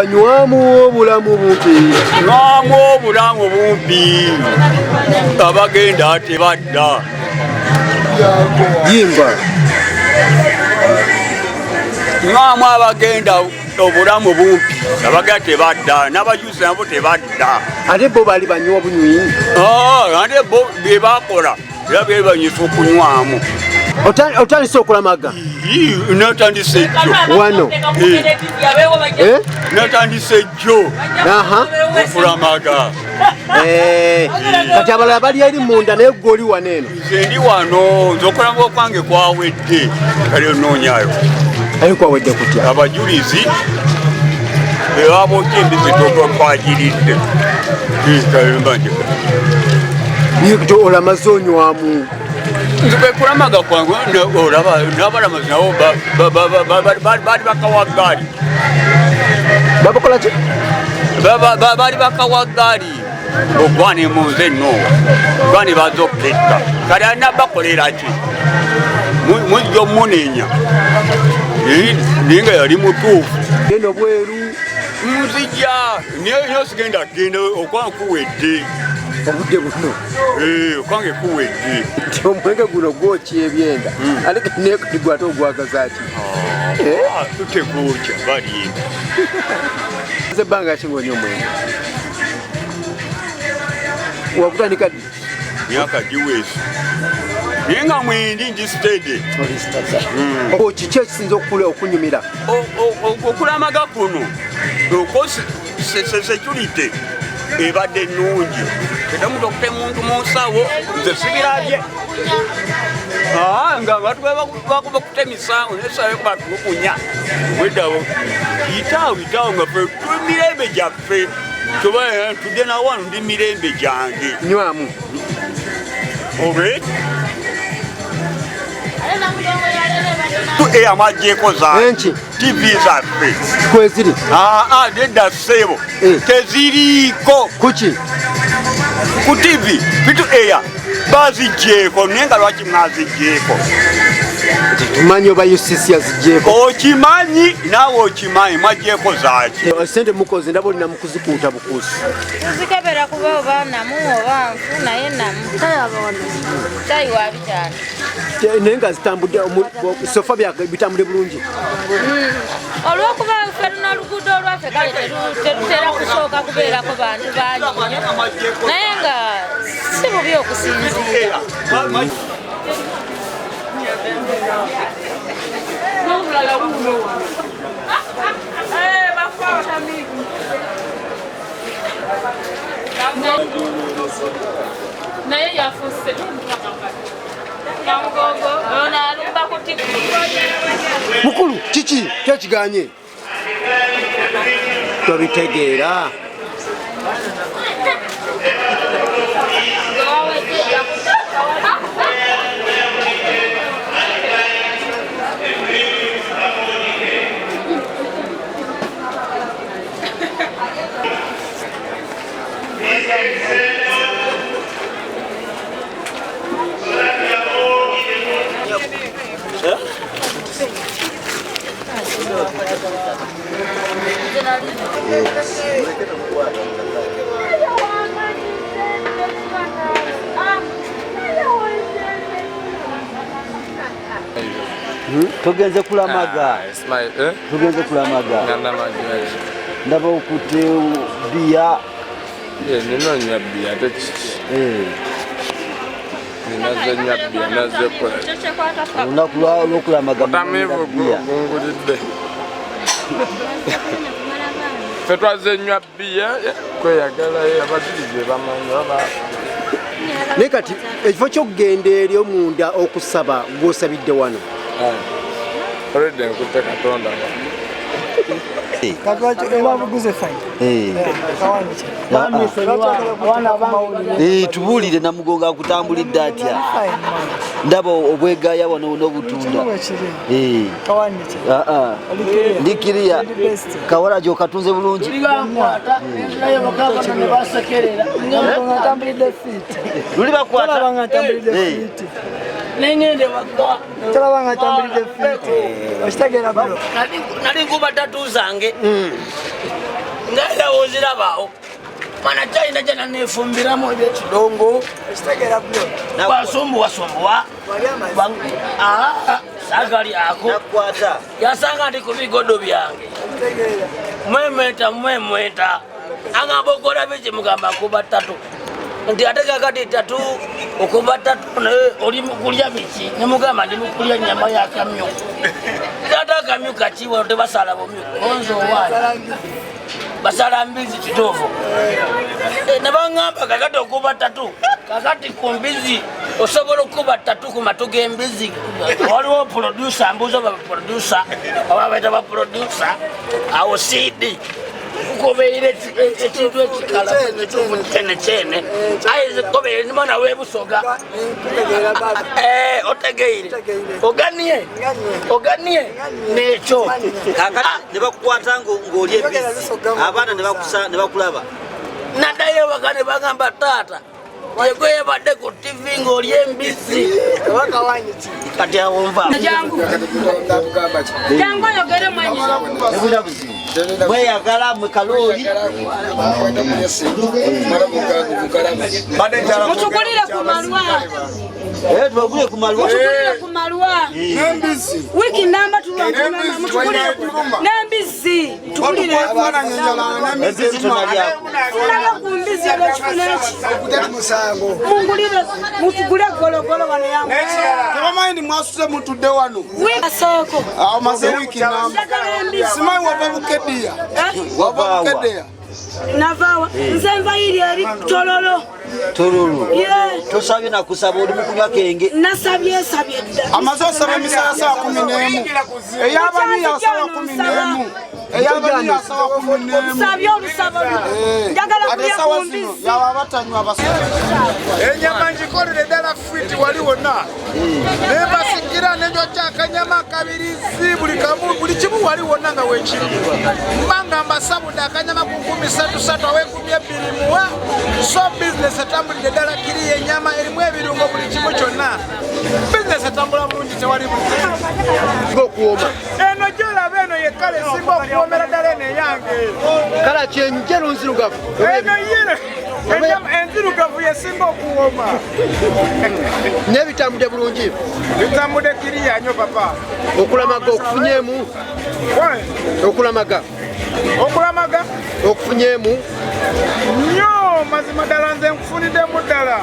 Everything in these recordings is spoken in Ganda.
Nywamu obulamu bumpi. Nywamu obulamu bumpi. Abagenda tebadda. Yimba. Nywamu abagenda obulamu bumpi. Abagenda tebadda. N'abajusi nabo tebadda. Ate bo bali banywa bunywi. Ate bo bye bakola. Era bye banyisa okunywamu. Otandise okulamaga? Natandise jjo. Wano? Natandise jjo. Okulamaga. Kati abalala bali eri munda naye ggwe oli wano eno? Nze ndi wano. Nze okulamaga kwange kwawedde. Kale onoonyayo. Aye kwawedde kutya? Abajulizi be babookya embizi tokwagiridde. Kyo olamaze onywamu? Nze kwe kulamaga kwange olaba n'Abalamazi nabo baali bakawaggaali. Babakola ki? Baali bakawaggaali. Ogwane mu nze nno. Ogwane baza okuketta. Kale alina bakolera ki? Mujja omunenya. Naye nga yali mutuufu. Genda obweru? Nzija. Naye sigenda kugenda okwange kuwedde. Obudde buno? Okwange kuwedde. Nti omwenge guno gwokya ebyenda. Ate naye kati gwe ate ogwagaza ati? Tutegwokya bali. Nze ebbanga ki ng'onywa omwenge? Wakutandika ddi? Myaka giweesi. Naye nga mwendi ngisitedde. Kiki ekisinza okunyumira? Okulamaga kuno security ebadde nnungi. Tetemuta okute muntu mu nsawo nze sibirabye. Nga abantu bakuba kutemisango nesawe kubatukunya. Weddawo yitaawo nga ffe tuli mirembe gyaffe. Tudde na wano ndi mirembe gyange. Nywamu. Obe? Amagyeeko enki TV zaffe kweziri? Nedda ssebo teziriiko. Kuki? Ku TV bitu bazigyeko naye nga lwaki mwaziggyeko? Tumanyi oba UCC yaziggyeko? Okimanyi naawe okimanyi mwaggyeko zaaki? Sente mukozi ndaba olina mukuzikuuta bukuusi. Tuzikebera kuba oba namu oba nfu naye namu. Tayi wa bitaano. Naye nga zitambudde sofa bitambudde bulungi? Olw'okuba ffe tuna luguudo olwaffe kale tetutera kusooka kubeerako bantu bangi. Naye nga si bubi okusinziira. Naye yafusse mukulu kiki kyekiganye? Tobitegeera? Tugenze kulamaga. Tugenze kulamaga. Ndaba okutte bbiya. Ninonya bbiya tekiki. Ninazenya bbiya nazze kola. Olunaku lw'okulamaga bbiya. Ffe twazenya bbiya kweyagalayo abajulizi bamanyi oba. Naye kati ekifo ky'okugenda eri omunda okusaba gw'osabidde wano? Olwedde nkutte Katonda. Tubuulire Namugongo akutambulidde atya? Ndaba obwegaya wano n'obutunda. Ndi kiriya kawala gy'okatunze bulungi? Luli bakwata? Nengende wagwa. Talabanga tambulidde fiti. Okitegera bro. Nali nkuba tatu zange. ngenda wozirabao mana China jana nefumbiramo ebyekidongo wasumbuwa sagali ako yasanga ndi ku bigodo byange mwemweta angamba okola biki mugamba kuba ttatu nti ate kakati ttatu okuba ttatu oli mukulya biki ne mugamba ndi mukulya nyama yakamyu tata akamyu kakiwa tebasala bumyu onzo owaani basala mbizi kitovu ne baŋŋamba kakati okuba ttatu kakati ku mbizi osobola okuba ttatu ku matu g'embizi waliwo producer mbuzo baproducer ababaita baproducer awo CD kukobeire ekintu ekikala kyene ayizikobeire nimana webusoga otegeire oganiye nekyo nebakukwata ng'oli embizi abaana nebakulaba nadayo waka ne bagamba taata yego yebadde ku TV ng'oli embizi kati awonva jangu yogere mwenye mweyagala mwekalooli mutukulire ku malwa wiki namba n'embizi tukulire kumbizi mungulire mutugule gologolo wano yangu tebamanyi mwasuze mutudde wano asoko awo maze wiki namba simanyi wava bukeddeya wava bukeddeya navawa nze nva iri eri tololo tosabye nakusaba oli mukunywa kenge nasabye dda amaze osaba emisala saa 11 eyabani yasaba 11 eyabani yasaba 11 sabye olusabo njagala kulya kumbizi yaba batanywa abasaba enyama ngikolere ddala fiti wali wonna nebasikira nenjokya akanyama akabirizi buli kimu wali wonna nga wekiri mbanga mbasabudde akanyama ku 13 awekumi 2 muwa so business etambulidde ddala kiri yenyama erimu ebirungo buli kimu kyonna business etambula bulungi tewali okuwoma eno gyolaba eno yekkala esinga okuwomera ddala eno eyange kala kyenjeru nzirugavu eno yire enzirugavu yesinga okuwoma nebitambudde bulungi bitambudde kiri yanyo papa okulamaga okufunyemu okulamaga okufunyemu nnyo mazima ddala nze nkufuniddemu ddala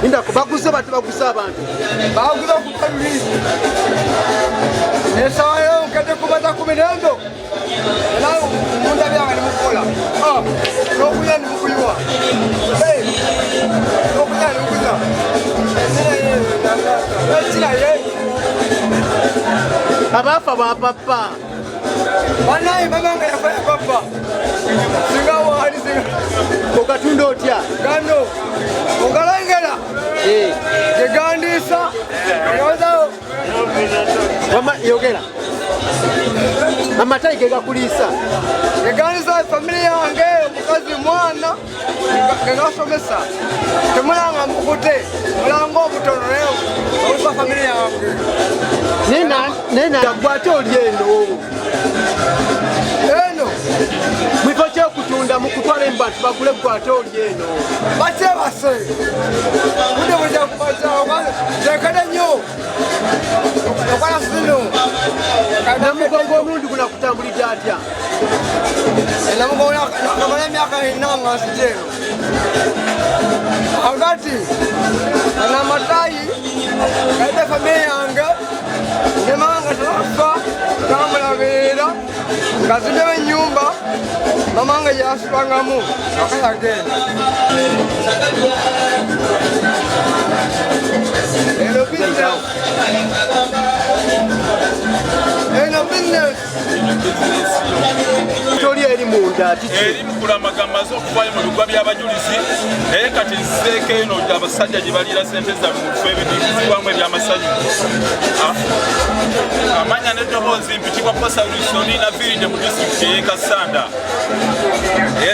Inda kubaguza batu baguza abantu. Baguza kukaluli. Esa yo kete kubata kumirendo. Nayo munda byanga ni mukola. No kuya ni mukuywa. No kuya ni mukuza. Abafa ba papa. Banayi babanga yafa papa. Singawo ali singa. Okatunda otya? Gano. Ogalengera. Gegandisa. Yoza. Mama yogera. Amatayi gegakulisa. Gegandisa familia yange mukazi mwana gegasomesa. Temulanga mukute. Mulango obutono leo. Obufa familia yange. Nena gwate olyeno. Eno. Mwifo kyo kutunda mukutwala embantu bagule gwate olyeno. Bache base. Mude mujja kubacha okale. Zekade nnyo. Okwala sino. Namugongo omundi guna kutambulidde atya? Namugongo nakamala emyaka enanga sijero. Angati. Ana matayi. Kaide familia yange. Nemanga tulafa. Kamulabira. Ngazimbe nyumba. Mamanga yaswangamu. Akayagenda. Eno business. Eno business. Toli eri munda tiki. Eri mukulamaga maze okuvayo mu bigwa by'abajulizi naye kati nseeko eno abasajja gye baliira sente zaabwe mu bifo ebidibizibwamu ebyamasanyu. Amanya n'eddoboozi mpitibwa Posalusoni naviiridde mu disitulikiti ey'e Kasanda.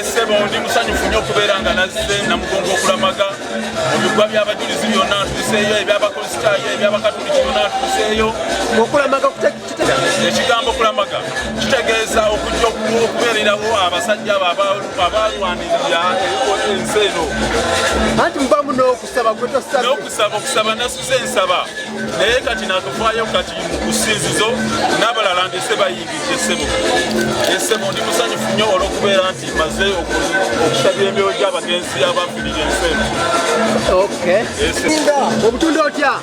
Ssebo ndi musanyufu nnyo okubeera nga nazze Namugongo okulamaga mu bigwa by'abajulizi byonna atuuseeyo, eby'abakristaayo, eby'abakatuliki byonna atuuseeyo. Okulamaga Ekigambo okulamaga kitegeeza okujja okubeererawo abasajja abo abalwanirira ensi eno. Anti mubamu n'okusaba gwe tosabye. Okusaba nasuze ensaba naye kati nakuvaayo kati mu kusinzizo n'abalala ndese bayingidde essebo ndi musanyufu nnyo olw'okubeera nti maze okusabira emyoyo gy'abagenzi abafiirira ensi eno. Obutunda otya?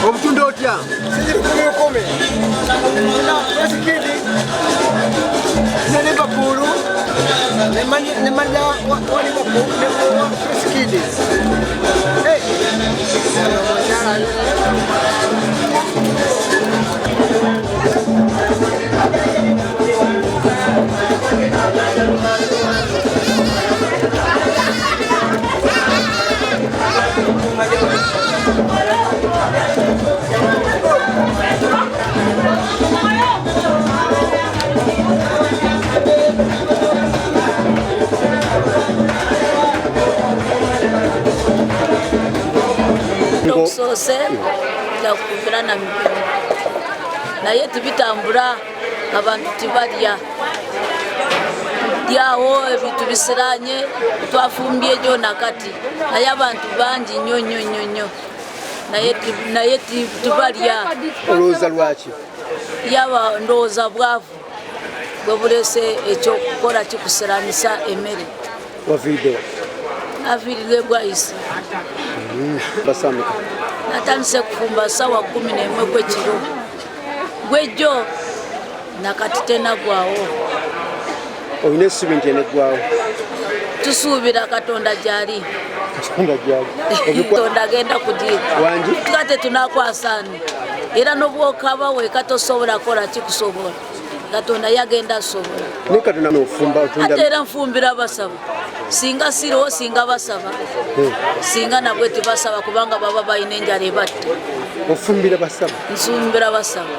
Obutunda otya? Nebakuba nemanya wa Nebakuba skidi. Okusose yakukubira na mikono naye tibitambula abantu tibalya lyawo ebintu bisiranye twafumbye gyo nakati naye abantu bangi nnyo naye tibalya. Olowooza lwaki? Yaba ndowooza bwavu bwe bulese ekyokukola kikusiramisa emmere. Waviidewo? Aviirire bwayise. Basamika? Natandise kufumba sawa 11 gw'ekiro. Gwejjo nakati tenagwawo. Olina essuubi nti eneggwawo? Tusuubira Katonda gy'ali. Katonda agenda kudiika. Wangi? Tukate tunakwasaani. Era n'obwokaba weka tosobola kola kikusobola. Katonda yagenda asobola. Ne Katonda n'ofumba otunda? Ate era nfumbira basaba. Singa siriwo singa basaba. Singa nabwe tibasaba kubanga baba balina enjala ebatte. Ofumbira basaba? Nsumbira basaba.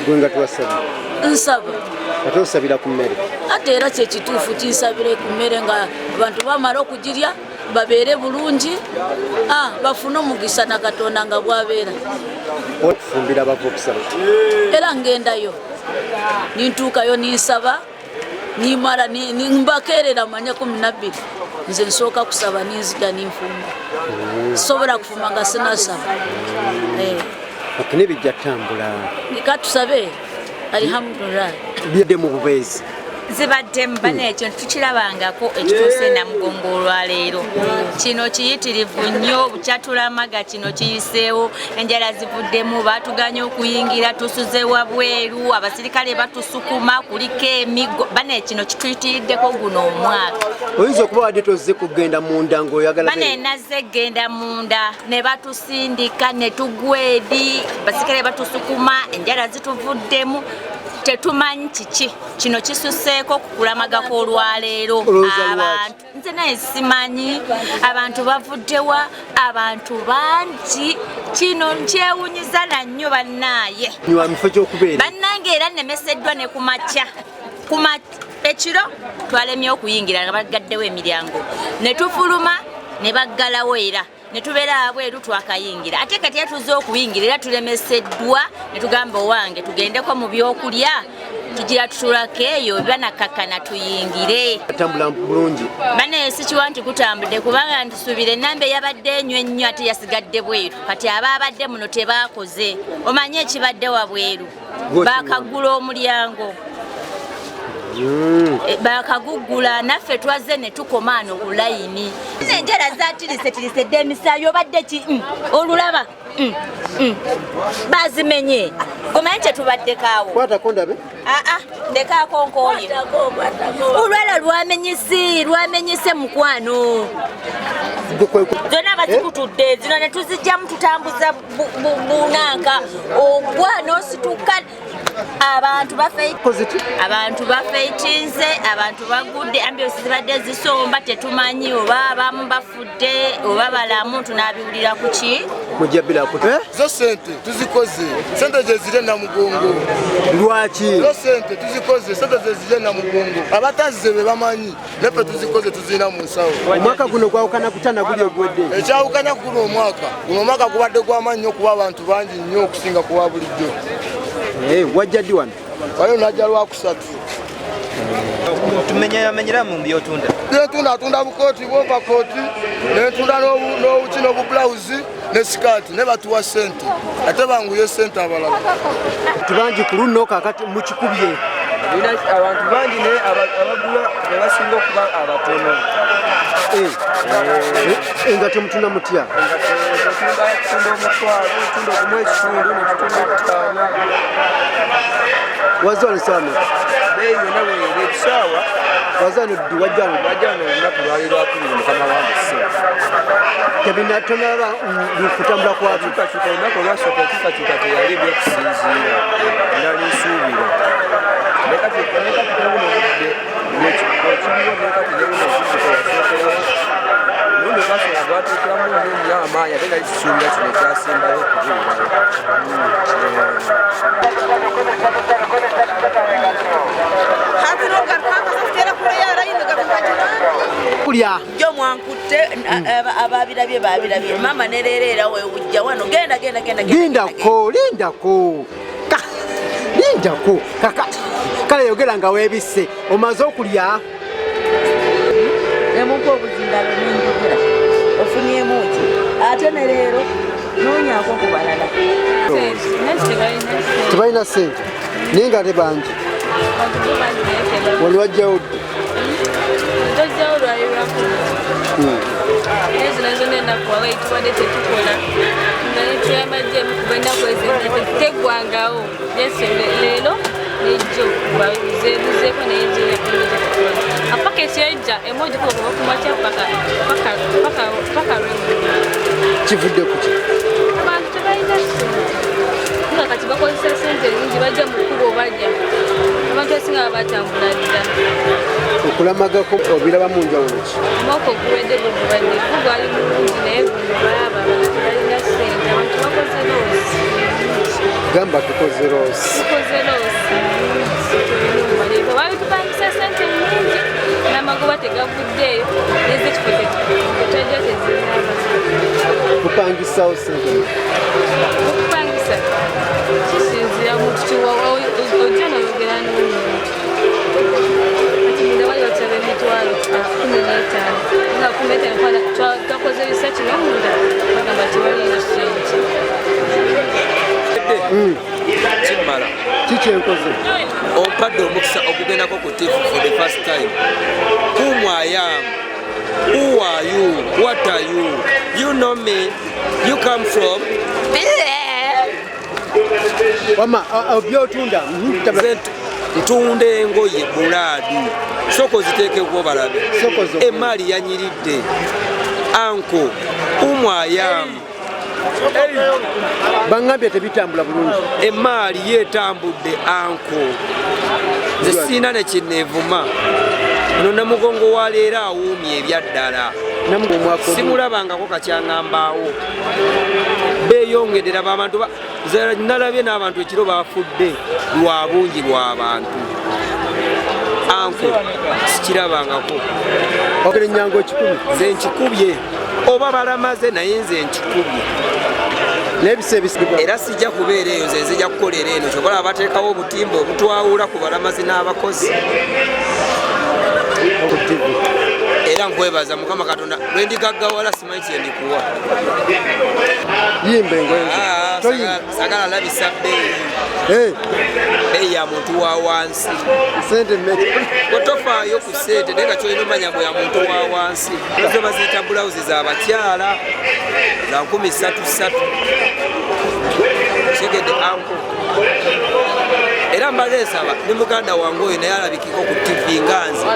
Gwe nga tuwasaba? Nsaba. Ate osabira ku mmere? Ate era kyekituufu kinsabire ku mmere nga abantu bamala okugirya babeere bulungi bafune omugisa na Katonda nga bwabeera. Okufumbira bava okusaba? Era ngendayo nintuukayo ninsaba nimala nimbakeerera manya 12 nze nsooka kusaba ninzija ninfumba. Sobola kufumba nga sinasaba. Nebijja tambula. Katusabe alhamdulillah. Byedde mu bubeezi? zibaddemu bane ekyo tukirabangako ekituuse Namugongo olwaleero kino kiyitirivu nnyo bukyatulamaga kino kiyiseewo enjala zivuddemu batuganya okuyingira tusuze wabweru abasirikale batusukuma kuliko emigo bane kino kituyitiriddeko guno omwaka oyinza okuba wadde tozze kugenda munda ng'oyagala bane nazze genda munda ne batusindika ne tugwa eri basirikale batusukuma enjala zituvuddemu tetumanyi kiki kino kisuseeko kukulamagako olwaleero abantu nze naye simanyi abantu bavuddewa abantu bangi kino nkyewunyiza nannyo bannaaye bannange era nemeseddwa ne kumakya ekiro twalemye okuyingira nga bagaddewo emiryango ne tufuluma ne baggalawo era ne tubeera abweru twakayingira ate kati yatuze okuyingira era tulemeseddwa ne tugamba owange tugendeko mu byokulya tugira tutulako eyo banakakana tuyingire atambula bulungi bane sikiwa nti kutambudde kubanga ntusubire enamba eyabadde enywa ennyo ate yasigadde bweru kati ababadde muno tebaakoze omanye ekibadde wabweru bakagula omulyango bakagugula naffe twazze ne tukomaano bulayini enjala zatirisetiriste emisaayo obadde ki olulaba bazimenye omanyi kyetubaddekaawo kwatako ndabe ndekaako nkooye olwala lwamenyese mukwano zonna bazikutudde zino ne tuzijjamu tutambuza bunanka ogwa n'osituka abantu bafeitinze abantu bagudde ambulansi zibadde zisomba tetumanyi oba abamu bafudde oba balamu tunabiwulira ku ki zo sente tuzikoze sente zezire Namugongo lwaki zo sente tuzikoze sente zezire Namugongo abatazize be bamanyi naffe tuzikoze tuzina mu nsawo omwaka guno gwawukana kutana guli ogwedde ekyawukana guno omwaka gubadde gw'amaanyi okuba abantu bangi nnyo okusinga kuwa bulijjo wajja ddi wano wano najja lwakusatu tumenyera mu byotunda atunda bukooti bwovakooti netunda n'obuki n'obubulawuzi ne sikaati ne batuwa sente ate banguye sente abalala tubangi ku luno kakati mukikubye abantu bangi naye abagula ne basinga okuba abatono nga temutunda mutya tunda omutwalo tunda ogumu ekitundu netutunda ekitaano wazalisana beeyi yonna bweyera ekisaawa wazano ddi wajjano olunaku lwali lwakubiri mukama wange tebinatonaba kutambula kwatu kyukakyuka olunaku olwasooka okukakyuka teyali ebyokusinziira ndali nsuubira nekati tebuno obudde ekiriwo nekati nebuno obudde teyasookewo luno basobola lwatuukiramu nnyo amaanyi ate nali kisuubira kino ekyasembayo kulya jo mwankutte babirabye mama nereerera wewujja wano lindako kaka kale yogera nga weebisse omaze okulya nemuka obuzindalo nenjogera ofunyemu ki ate ne leero noonyako ku balala tebalina ssente naye nga tebangi wali wajjawo ddi tojjawo lwali lwakuba ezinazo nenaku wawai tubadde tetukola naye tuyamajje mukuba ennaku ezo teggwangawo leero nejjo zebuzeeko nayejeyakukola apaka ekyejja emoji kuba kumakya paka lweggulo kivudde kuki abantu tebalina nga kati bakozesa sente nyingi bajja mukuba obajja abantu esinga babatambula dda okulamagako obiraba mu njawulo ki omwaka oguwedde gugubadde gugwali mulungi naye guno balaba abantu balina sente abantu bakoze loosi gamba tukoze loosi wali tupangisa sente nyingi n'amagoba tegavuddeeyo neze kifo tetojja tezinaba kupangisawo sente okupangisa kisinzira muntu kiwa ojja noyogera n'omuntu kati munda wali bataba emitwalo 15 nga 15 twakoze research n'omunda bagamba tiwalina sente kimmala kiki kyenkoze ompadde omukisa okugendako ku TV for the first time. Whom I am, who are you, what are you? You know me, you come from wama byotunda ntunda engoye bulaadi soko ziteekeko balabe emaali yanyiridde anko umwayamu bangambye tebitambula bulungi emaali yeetambudde anko nze siina nekineevuma no namugongo wa leero awuumye ebyaddala simulabangako kakyaŋŋambaawo beeyongedera abantu nalabye n'abantu ekiro bafudde lwa bungi lw'abantu anko sikirabangako enyango ekikumi nze nkikubye oba balamaze naye nze nkikubye era sijja kubeera eyo nze nzija kukolera eno kyobola bateekawo obutimba obutwawula ku balamazi n'abakozi era nkwebaza mukama katonda lwendigaggawala simanyi kyendikuwa sagala labisa bbeeyi ya muntu wa wansi otofaayo ku sente naye nga kyolina omanya bwe ya muntu wa wansi ezo baziyita bulawuzi z'abakyala za 13 segedde anko era mbaleesaba ne muganda wange oyo naye alabikiko ku TV nga nze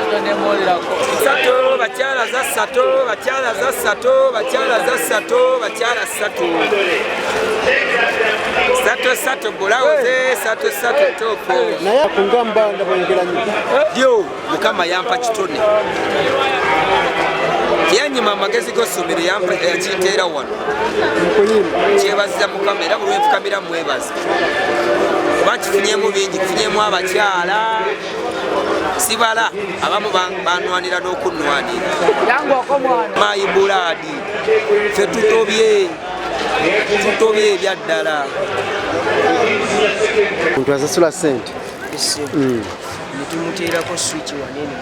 sato bakyala za sato bakyala za sato bakyala za sato bakyala sato sato sato bulawuze sato sato topo naye akungamba ndabongera nnyo dio mukama yampa kitone yanyima amagezi g'essomero yakiteera wano kyebaziza mukama era buli wenfukamira mwebaza kuba kifunyemu bingi kifunyemu abakyala sibala abamu banwanira n'okunnwanira mayi bulaadi fe tutobye ebyaddala muntu asasula sente netumuteerako swiki wanene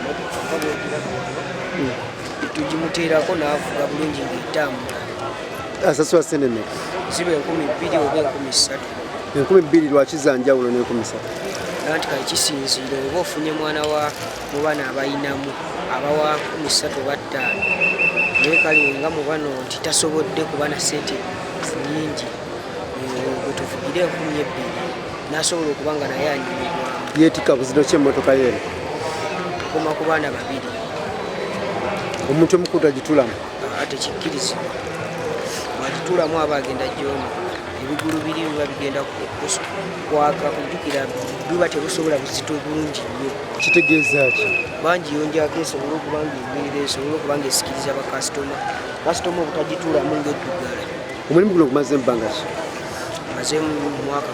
tugimuteerako n'avuga bulungi ngaetambula asasula sente ne ziba 2,000 oba 3,000 2,000 lwakizanjawulo ne3,000 anti kale kisinziire oba ofunye mwana wa mu bana abayinamu abawa 3,000 oba 5 naye kale nga mu bano nti tasobodde kuba na sente nyingi bwe tuvugire 2,000 n'asobola okuba nga naye anyumirwamu yeetika buzito ky'emmotoka yeeno okoma ku baana 2 omuntu omukulu tagitulamu tekikkirizibwa bwagitulamu aba agenda gyoma ebigulu biri biba bigenda kwaka kujjukira biba tebusobola buzito bulungi nnyo kitegeeza ki bangiyonjako esobole okuba nga embeera esobole okuba nga esikiriza bakasitoma obutagitulamu ng'eddugala omulimu guno gumaze ebbanga ki maze mu mwaka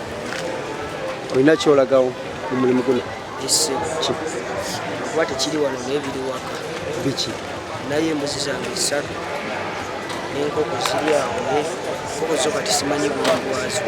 olina kyolagawo mu mulimu guno kuba tekiri wano naye biri waka biki naye embuzi zange 3 n'enkoko ziri awo enkoko zo kati simanyi bulamu bwazo